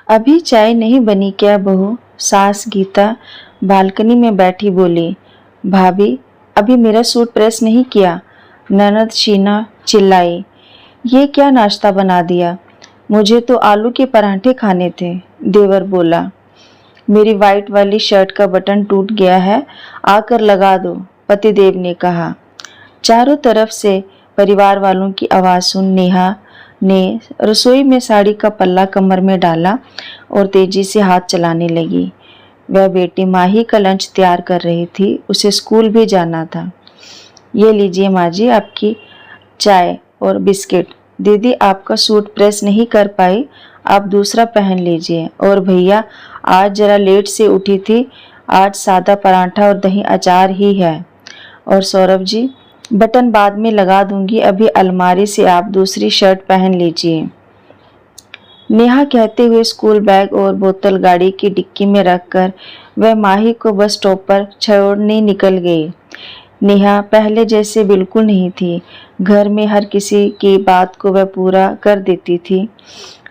अभी चाय नहीं बनी क्या बहू? सास गीता बालकनी में बैठी बोली। भाभी, अभी मेरा सूट प्रेस नहीं किया। ननद शीना चिल्लाई। ये क्या नाश्ता बना दिया? मुझे तो आलू के पराठे खाने थे। देवर बोला। मेरी वाइट वाली शर्ट का बटन टूट गया है, आकर लगा दो, पतिदेव ने कहा। चारों तरफ से परिवार वालों की आवाज सुन नेहा ने रसोई में साड़ी का पल्ला कमर में डाला और तेजी से हाथ चलाने लगी। वह बेटी माही का लंच तैयार कर रही थी, उसे स्कूल भी जाना था। ये लीजिए माँ जी आपकी चाय और बिस्किट। दीदी आपका सूट प्रेस नहीं कर पाई, आप दूसरा पहन लीजिए। और भैया आज जरा लेट से उठी थी, आज सादा पराठा और दही अचार ही है। और सौरभ जी, बटन बाद में लगा दूंगी, अभी अलमारी से आप दूसरी शर्ट पहन लीजिए। नेहा कहते हुए स्कूल बैग और बोतल गाड़ी की डिक्की में रखकर वह माही को बस स्टॉप पर छोड़ने निकल गई। नेहा पहले जैसे बिल्कुल नहीं थी। घर में हर किसी की बात को वह पूरा कर देती थी।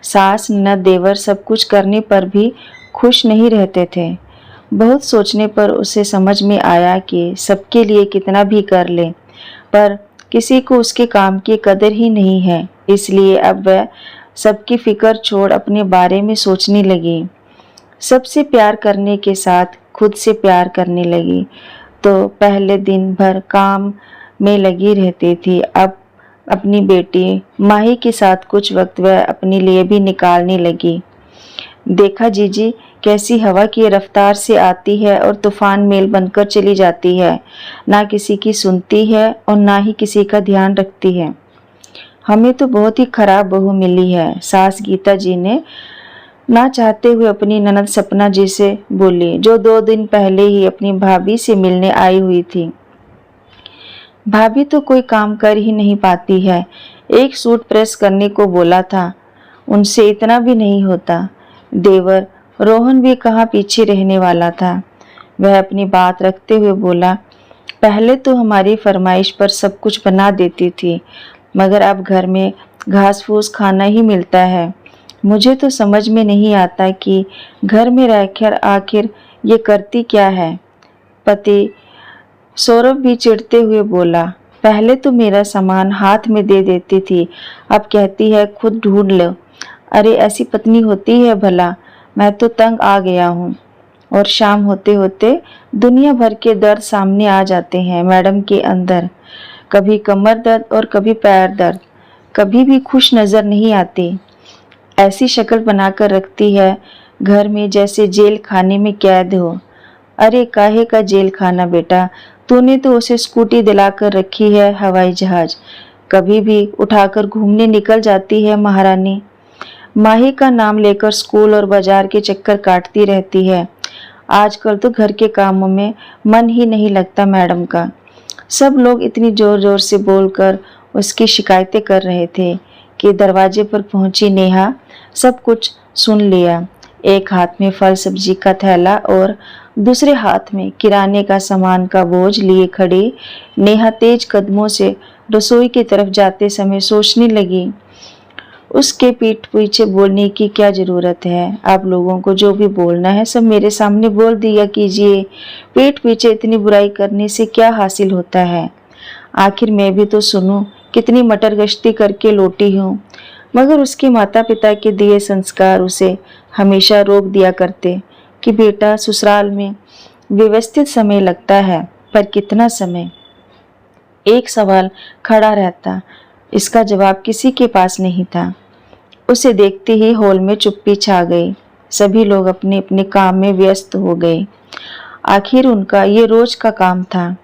सास ननद देवर सब कुछ करने पर भी खुश नहीं रहते थे। बहुत सोचने पर उसे समझ में आया कि सबके लिए कितना भी कर ले, पर किसी को उसके काम की कदर ही नहीं है। इसलिए अब वह सबकी फिक्र छोड़ अपने बारे में सोचने लगी। सबसे प्यार करने के साथ खुद से प्यार करने लगी। तो पहले दिन भर काम में लगी रहती थी, अब अपनी बेटी माही के साथ कुछ वक्त वह अपने लिए भी निकालने लगी। देखा जीजी, कैसी हवा की रफ्तार से आती है और तूफान मेल बनकर चली जाती है। ना किसी की सुनती है और ना ही किसी का ध्यान रखती है। हमें तो बहुत ही खराब बहू मिली है, सास गीता जी ने ना चाहते हुए अपनी ननद सपना जी से बोली, जो 2 दिन पहले ही अपनी भाभी से मिलने आई हुई थी। भाभी तो कोई काम कर ही नहीं पाती है। एक सूट प्रेस करने को बोला था, उनसे इतना भी नहीं होता। देवर रोहन भी कहाँ पीछे रहने वाला था। वह अपनी बात रखते हुए बोला, पहले तो हमारी फरमाइश पर सब कुछ बना देती थी, मगर अब घर में घास फूस खाना ही मिलता है। मुझे तो समझ में नहीं आता कि घर में रहकर आखिर ये करती क्या है। पति सौरभ भी चिढ़ते हुए बोला, पहले तो मेरा सामान हाथ में दे देती थी, अब कहती है खुद ढूंढ लो। अरे ऐसी पत्नी होती है भला? मैं तो तंग आ गया हूँ। और शाम होते होते दुनिया भर के दर्द सामने आ जाते हैं मैडम के अंदर। कभी कमर दर्द और कभी पैर दर्द। कभी भी खुश नजर नहीं आती। ऐसी शक्ल बनाकर रखती है घर में जैसे जेल खाने में कैद हो। अरे काहे का जेल खाना बेटा, तूने तो उसे स्कूटी दिलाकर रखी है हवाई जहाज। कभी भी उठाकर घूमने निकल जाती है महारानी। माही का नाम लेकर स्कूल और बाजार के चक्कर काटती रहती है। आजकल तो घर के कामों में मन ही नहीं लगता मैडम का। सब लोग इतनी जोर जोर से बोलकर उसकी शिकायतें कर रहे थे कि दरवाजे पर पहुंची नेहा सब कुछ सुन लिया। एक हाथ में फल सब्जी का थैला और दूसरे हाथ में किराने का सामान का बोझ लिए खड़ी नेहा तेज कदमों से रसोई की तरफ जाते समय सोचने लगी, उसके पीठ पीछे बोलने की क्या जरूरत है। आप लोगों को जो भी बोलना है सब मेरे सामने बोल दिया कीजिए। पीठ पीछे इतनी बुराई करने से क्या हासिल होता है? आखिर मैं भी तो सुनूं, कितनी मटर गश्ती करके लौटी हूँ। मगर उसके माता पिता के दिए संस्कार उसे हमेशा रोक दिया करते कि बेटा ससुराल में व्यवस्थित समय लगता है, पर कितना समय? एक सवाल खड़ा रहता, इसका जवाब किसी के पास नहीं था। उसे देखते ही हॉल में चुप्पी छा गई। सभी लोग अपने अपने काम में व्यस्त हो गए। आखिर उनका ये रोज का काम था।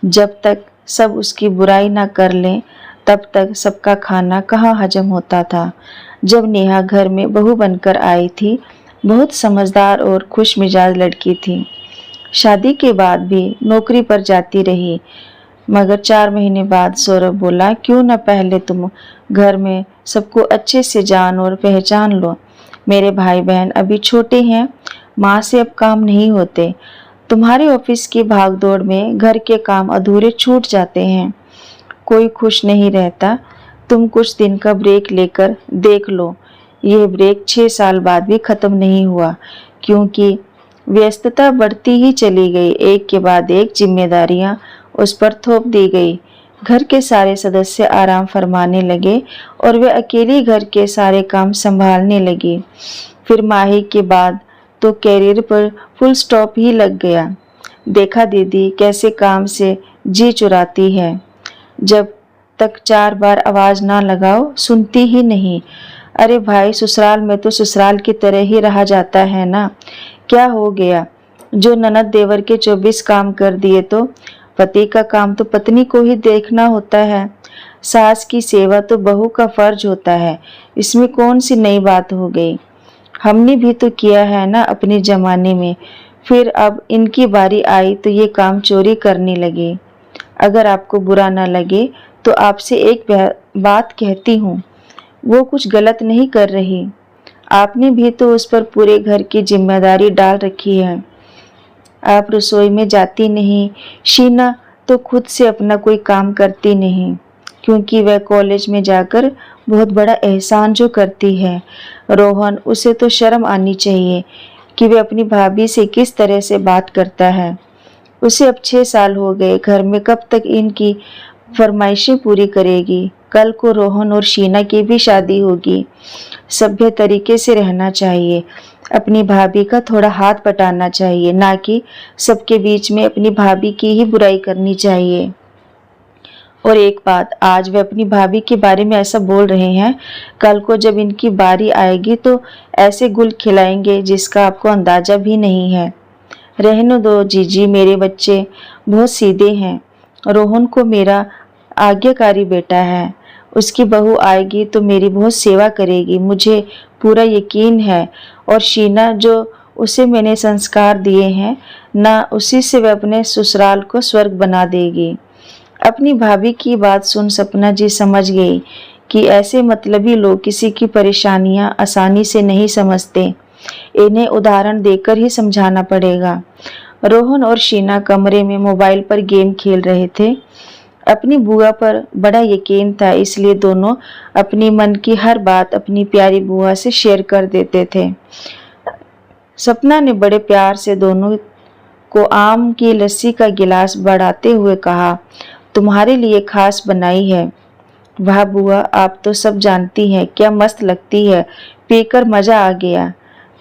जब तक सब उसकी बुराई ना कर लें तब तक सबका खाना कहाँ हजम होता था। जब नेहा घर में बहू बनकर आई थी, बहुत समझदार और खुश मिजाज लड़की थी। शादी के बाद भी नौकरी पर जाती रही, मगर 4 महीने बाद सौरभ बोला, क्यों न पहले तुम घर में सबको अच्छे से जान और पहचान लो। मेरे भाई बहन अभी छोटे हैं, माँ से अब काम नहीं होते। तुम्हारे ऑफिस की भागदौड़ में घर के काम अधूरे छूट जाते हैं। कोई खुश नहीं रहता। तुम कुछ दिन का ब्रेक लेकर देख लो। यह ब्रेक 6 साल बाद भी खत्म नहीं हुआ, क्योंकि व्यस्तता बढ़ती ही चली गई। एक के बाद एक जिम्मेदारियां उस पर थोप दी गई। घर के सारे सदस्य आराम फरमाने लगे और वे अकेली घर के सारे काम संभालने लगी। फिर माही के बाद तो कैरियर पर फुल स्टॉप ही लग गया। देखा दीदी कैसे काम से जी चुराती है। जब तक 4 बार आवाज ना लगाओ सुनती ही नहीं। अरे भाई, ससुराल में तो ससुराल की तरह ही रहा जाता है ना। क्या हो गया जो ननद देवर के 24 काम कर दिए तो? पति का काम तो पत्नी को ही देखना होता है। सास की सेवा तो बहू का फर्ज होता है। इसमें कौन सी नई बात हो गई? हमने भी तो किया है ना अपने जमाने में। फिर अब इनकी बारी आई तो ये काम चोरी करने लगे। अगर आपको बुरा ना लगे तो आपसे एक बात कहती हूँ, वो कुछ गलत नहीं कर रही। आपने भी तो उस पर पूरे घर की जिम्मेदारी डाल रखी है। आप रसोई में जाती नहीं, शीना तो खुद से अपना कोई काम करती नहीं, क्योंकि वह कॉलेज में जाकर बहुत बड़ा एहसान जो करती है। रोहन, उसे तो शर्म आनी चाहिए कि वह अपनी भाभी से किस तरह से बात करता है। उसे अब 6 साल हो गए घर में, कब तक इनकी फरमाइशें पूरी करेगी? कल को रोहन और शीना की भी शादी होगी। सभ्य तरीके से रहना चाहिए। अपनी भाभी का थोड़ा हाथ बटाना चाहिए, ना कि सबके बीच में अपनी भाभी की ही बुराई करनी चाहिए। और एक बात, आज वे अपनी भाभी के बारे में ऐसा बोल रहे हैं, कल को जब इनकी बारी आएगी तो ऐसे गुल खिलाएंगे जिसका आपको अंदाजा भी नहीं है। रहने दो जीजी, मेरे बच्चे बहुत सीधे हैं। रोहन को मेरा आज्ञाकारी बेटा है। उसकी बहू आएगी तो मेरी बहुत सेवा करेगी, मुझे पूरा यकीन है। और शीना, जो उसे मैंने संस्कार दिए हैं ना, उसी से वह अपने ससुराल को स्वर्ग बना देगी। अपनी भाभी की बात सुन सपना जी समझ गई कि ऐसे मतलबी लोग किसी की परेशानियां आसानी से नहीं समझते। इन्हें उदाहरण देकर ही समझाना पड़ेगा। रोहन और शीना कमरे में मोबाइल पर गेम खेल रहे थे। अपनी बुआ पर बड़ा यकीन था, इसलिए दोनों अपनी मन की हर बात अपनी प्यारी बुआ से शेयर कर देते थे। सपना ने बड़े प्यार से दोनों को आम की लस्सी का गिलास बढ़ाते हुए कहा, तुम्हारे लिए खास बनाई है। वाह बुआ, आप तो सब जानती हैं, क्या मस्त लगती है, पीकर मजा आ गया।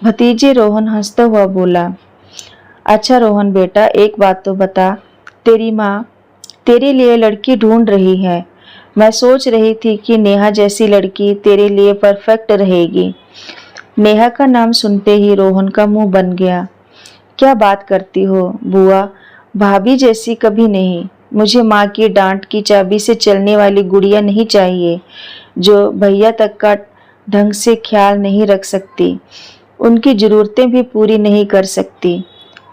भतीजे रोहन हंसता हुआ बोला। अच्छा रोहन बेटा, एक बात तो बता, तेरी माँ तेरे लिए लड़की ढूंढ रही है। मैं सोच रही थी कि नेहा जैसी लड़की तेरे लिए परफेक्ट रहेगी। नेहा का नाम सुनते ही रोहन का मुंह बन गया। क्या बात करती हो बुआ, भाभी जैसी कभी नहीं। मुझे माँ की डांट की चाबी से चलने वाली गुड़िया नहीं चाहिए, जो भैया तक का ढंग से ख्याल नहीं रख सकती, उनकी जरूरतें भी पूरी नहीं कर सकती।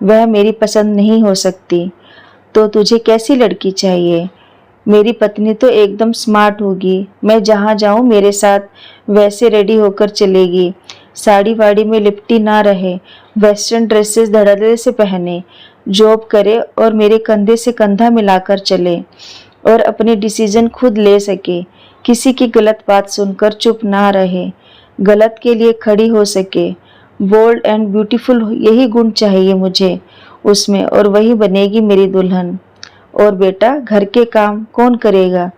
वह मेरी पसंद नहीं हो सकती। तो तुझे कैसी लड़की चाहिए? मेरी पत्नी तो एकदम स्मार्ट होगी। मैं जहाँ जाऊँ मेरे साथ वैसे रेडी होकर चलेगी। साड़ी वाड़ी में लिपटी ना रहे, वेस्टर्न ड्रेसेस धड़ल्ले से पहने, जॉब करे और मेरे कंधे से कंधा मिलाकर चले और अपने डिसीजन खुद ले सके। किसी की गलत बात सुनकर चुप ना रहे, गलत के लिए खड़ी हो सके। बोल्ड एंड ब्यूटीफुल, यही गुण चाहिए मुझे उसमें, और वही बनेगी मेरी दुल्हन। और बेटा, घर के काम कौन करेगा?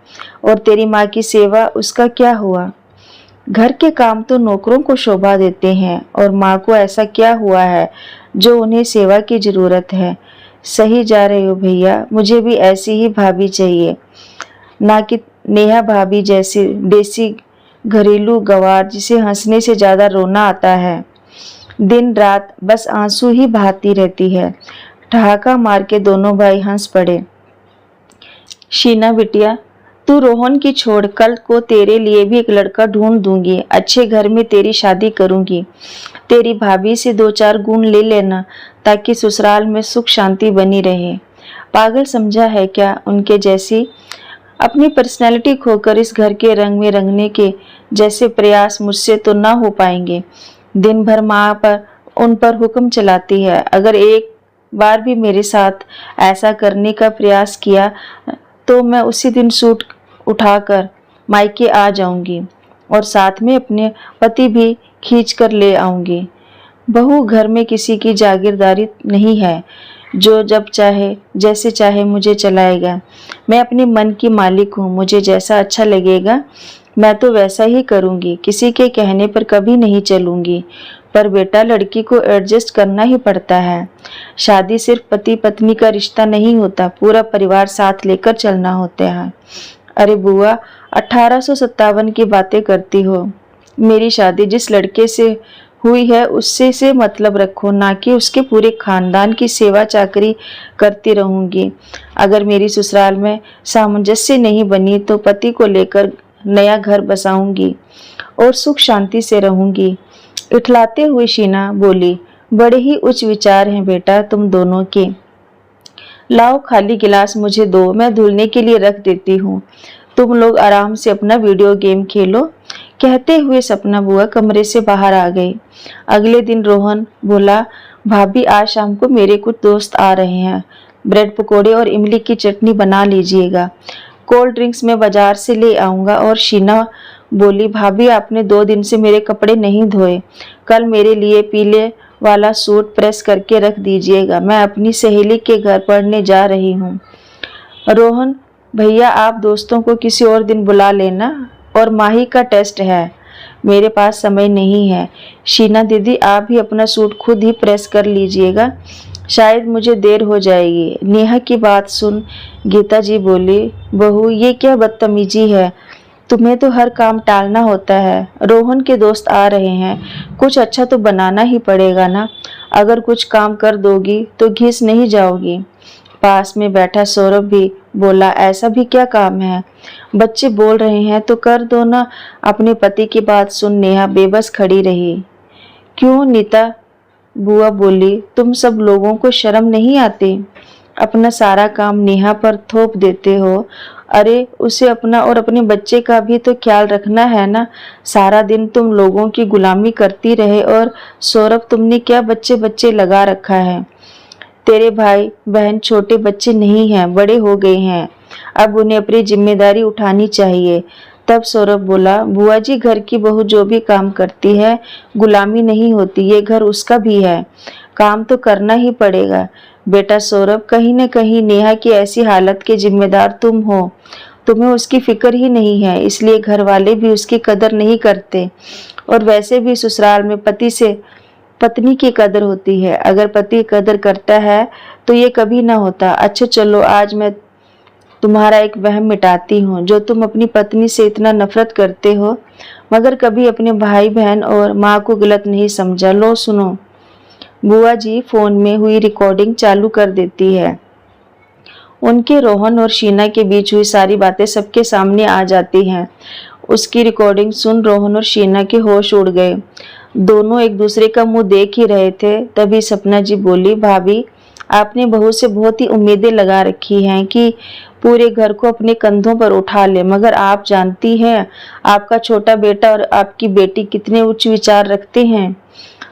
और तेरी माँ की सेवा, उसका क्या हुआ? घर के काम तो नौकरों को शोभा देते हैं, और माँ को ऐसा क्या हुआ है जो उन्हें सेवा की जरूरत है? सही जा रहे हो भैया, मुझे भी ऐसी ही भाभी चाहिए, ना कि नेहा भाभी जैसी देसी घरेलू गवार जिसे हंसने से ज्यादा रोना आता है। दिन रात बस आंसू ही बहाती रहती है। ठहाका मार के दोनों भाई हंस पड़े। शीना बिटिया, तू रोहन की छोड़, कल को तेरे लिए भी एक लड़का ढूंढ दूंगी। अच्छे घर में तेरी शादी करूंगी। तेरी भाभी से 2-4 गुण ले लेना, ताकि ससुराल में सुख शांति बनी रहे। पागल समझा है क्या उनके जैसी? अपनी पर्सनैलिटी खोकर इस घर के रंग में रंगने के जैसे प्रयास मुझसे तो ना हो पाएंगे। दिन भर माँ पर उन पर हुक्म चलाती है। अगर एक बार भी मेरे साथ ऐसा करने का प्रयास किया तो मैं उसी दिन सूट उठाकर मायके आ जाऊंगी, और साथ में अपने पति भी खींच कर ले आऊंगी। बहू, घर में किसी की जागीरदारी नहीं है जो जब चाहे जैसे चाहे मुझे चलाएगा। मैं अपने मन की मालिक हूँ, मुझे जैसा अच्छा लगेगा मैं तो वैसा ही करूँगी, किसी के कहने पर कभी नहीं चलूँगी। पर बेटा, लड़की को एडजस्ट करना ही पड़ता है। शादी सिर्फ पति पत्नी का रिश्ता नहीं होता, पूरा परिवार साथ लेकर चलना होता है। अरे बुआ, 1857 की बातें करती हो। मेरी शादी जिस लड़के से हुई है उससे से मतलब रखो, ना कि उसके पूरे खानदान की सेवा चाकरी करती रहूंगी। अगर मेरी ससुराल में सामंजस्य नहीं बनी तो पति को लेकर नया घर बसाऊंगी और सुख शांति से रहूंगी। इठलाते हुए शीना बोली, बड़े ही उच्च विचार हैं बेटा तुम दोनों के। लाओ खाली गिलास मुझे दो, मैं धुलने के लिए रख देती हूँ। तुम लोग आराम से अपना वीडियो गेम खेलो। कहते हुए सपना बुआ कमरे से बाहर आ गई। अगले दिन रोहन बोला, भाभी आज शाम को मेरे कुछ दोस्त आ रहे हैं, ब्रेड पकोड़े और इमली की चटनी बना लीजिएगा। कोल्ड ड्रिंक्स मैं बाजार से ले आऊंगा। और शीना बोली, भाभी आपने 2 दिन से मेरे कपड़े नहीं धोए, कल मेरे लिए पीले वाला सूट प्रेस करके रख दीजिएगा, मैं अपनी सहेली के घर पढ़ने जा रही हूँ। रोहन भैया, आप दोस्तों को किसी और दिन बुला लेना, और माही का टेस्ट है, मेरे पास समय नहीं है। शीना दीदी, आप भी अपना सूट खुद ही प्रेस कर लीजिएगा, शायद मुझे देर हो जाएगी। नेहा की बात सुन गीता जी बोली, बहू ये क्या बदतमीजी है, तुम्हें तो हर काम टालना होता है। रोहन के दोस्त आ रहे हैं, कुछ अच्छा तो बनाना ही पड़ेगा ना। अगर कुछ काम कर दोगी तो घिस नहीं जाओगी। पास में बैठा सौरभ भी बोला, ऐसा भी क्या काम है, बच्चे बोल रहे हैं तो कर दो ना। अपने पति की बात सुन नेहा बेबस खड़ी रही। क्यों नीता बुआ बोली, तुम सब लोगों को शर्म नहीं आती, अपना सारा काम नेहा पर थोप देते हो। अरे उसे अपना और अपने बच्चे का भी तो ख्याल रखना है ना, सारा दिन तुम लोगों की गुलामी करती रहे। और सौरभ, तुमने क्या बच्चे बच्चे लगा रखा है, तेरे भाई बहन छोटे बच्चे नहीं हैं, बड़े हो गए हैं, अब उन्हें अपनी जिम्मेदारी उठानी चाहिए। तब सौरभ बोला, बुआ जी घर की बहू जो भी काम करती है गुलामी नहीं होती, ये घर उसका भी है, काम तो करना ही पड़ेगा। बेटा सौरभ, कहीं न कहीं नेहा की ऐसी हालत के जिम्मेदार तुम हो, तुम्हें उसकी फिक्र ही नहीं है, इसलिए घर वाले भी उसकी कदर नहीं करते। और वैसे भी ससुराल में पति से पत्नी की कदर होती है, अगर पति कदर करता है तो ये कभी ना होता। अच्छा चलो, आज मैं तुम्हारा एक वहम मिटाती हूँ, जो तुम अपनी पत्नी से इतना नफरत करते हो मगर कभी अपने भाई बहन और माँ को गलत नहीं समझा। लो सुनो। बुआ जी फोन में हुई रिकॉर्डिंग चालू कर देती है। उनके रोहन और शीना के बीच हुई सारी बातें सबके सामने आ जाती हैं। उसकी रिकॉर्डिंग सुन रोहन और शीना के होश उड़ गए। दोनों एक दूसरे का मुंह देख ही रहे थे। तभी सपना जी बोली, भाभी आपने बहू से बहुत ही उम्मीदें लगा रखी हैं कि पूरे घर को अपने कंधों पर उठा ले, मगर आप जानती हैं आपका छोटा बेटा और आपकी बेटी कितने उच्च विचार रखते हैं।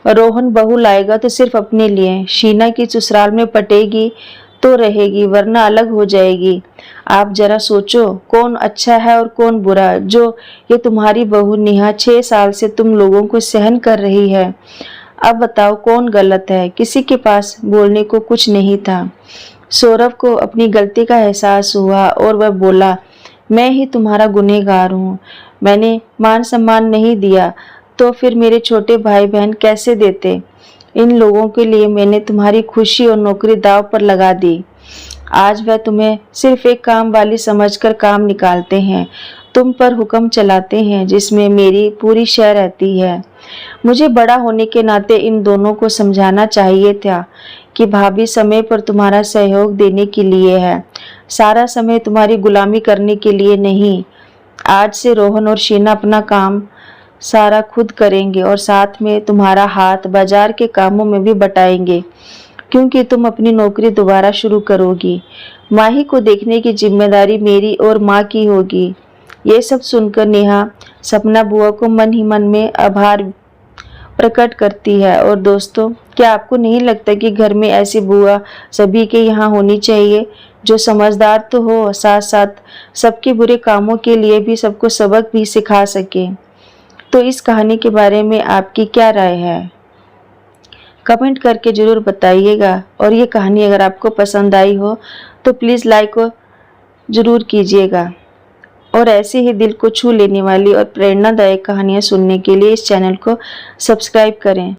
रोहन बहू लाएगा तो सिर्फ अपने लिए, शीना की ससुराल में पटेगी तो रहेगी वरना अलग हो जाएगी। आप जरा सोचो कौन अच्छा है और कौन बुरा, जो ये तुम्हारी बहू नेहा 6 साल से तुम लोगों को सहन कर रही है। अब बताओ कौन गलत है। किसी के पास बोलने को कुछ नहीं था। सौरभ को अपनी गलती का एहसास हुआ और वह बोला, मैं ही तुम्हारा गुनहगार हूँ, मैंने मान सम्मान नहीं दिया तो फिर मेरे छोटे भाई बहन कैसे देते। इन लोगों के लिए मैंने तुम्हारी खुशी और नौकरी दांव पर लगा दी। आज वह तुम्हें सिर्फ एक काम वाली समझकर काम निकालते हैं, तुम पर हुक्म चलाते हैं जिसमें मेरी पूरी शय रहती है। मुझे बड़ा होने के नाते इन दोनों को समझाना चाहिए था कि भाभी समय पर तुम्हारा सहयोग देने के लिए है, सारा समय तुम्हारी गुलामी करने के लिए नहीं। आज से रोहन और शीना अपना काम सारा खुद करेंगे और साथ में तुम्हारा हाथ बाजार के कामों में भी बटाएंगे, क्योंकि तुम अपनी नौकरी दोबारा शुरू करोगी। माही को देखने की जिम्मेदारी मेरी और माँ की होगी। ये सब सुनकर नेहा सपना बुआ को मन ही मन में आभार प्रकट करती है। और दोस्तों, क्या आपको नहीं लगता कि घर में ऐसी बुआ सभी के यहाँ होनी चाहिए, जो समझदार तो हो, साथ साथ सबके बुरे कामों के लिए भी सबको सबक भी सिखा सके। तो इस कहानी के बारे में आपकी क्या राय है? कमेंट करके ज़रूर बताइएगा। और ये कहानी अगर आपको पसंद आई हो तो प्लीज़ लाइक को ज़रूर कीजिएगा। और ऐसे ही दिल को छू लेने वाली और प्रेरणादायक कहानियाँ सुनने के लिए इस चैनल को सब्सक्राइब करें।